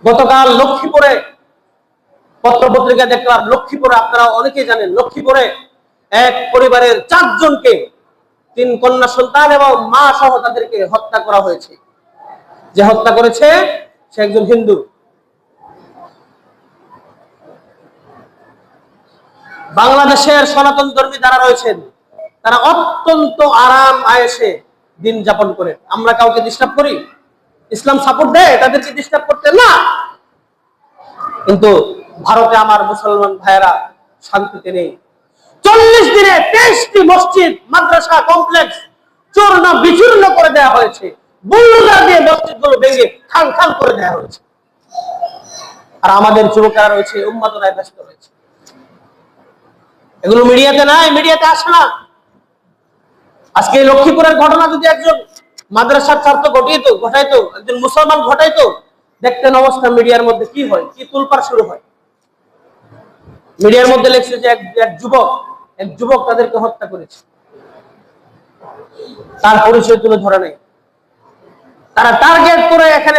গতকাল লক্ষ্মীপুরে পত্রপত্রিকা দেখলাম, লক্ষ্মীপুরে আপনারা অনেকেই জানেন, লক্ষ্মীপুরে এক পরিবারের 4 জনকে, 3 কন্যা সন্তান এবং মা সহ তাদেরকে হত্যা করা হয়েছে। যে হত্যা করেছে সে একজন হিন্দু। বাংলাদেশের সনাতন ধর্মী যারা রয়েছেন তারা অত্যন্ত আরাম আয়েশে দিন যাপন করে। আমরা কাউকে ডিস্টার্ব করি? ইসলাম সাপোর্ট দেয় তাদেরকে ডিস্টার্ব করতে না। কিন্তু ভারতে আমার মুসলমান ভাইয়েরা শান্তিতে নেই। 40 দিনে 23টি মসজিদ, মাদ্রাসা কমপ্লেক্স চূর্ণ বিচূর্ণ করে দেওয়া হয়েছে। বুলডোজার দিয়ে মসজিদগুলো ভেঙে খান খান করে দেওয়া হয়েছে। আর আমাদের যুবকেরা রয়েছে, উম্মাতরায় ব্যস্ত রয়েছে। এগুলো মিডিয়াতে নাই, মিডিয়াতে আসে না। আজকে লক্ষ্মীপুরের ঘটনা যদি একজন মাদ্রাসার ছাত্র ঘটাইতো, একজন মুসলমান ঘটাইতো, দেখতেন অবস্থা মিডিয়ার মধ্যে কি হয়, কি তোলপাড় শুরু হয়। মিডিয়ার মধ্যে লেখছে যে এক যুবক তাদেরকে হত্যা করেছে, তার পরিচয় তুলে ধরে নেই। তারা টার্গেট করে এখানে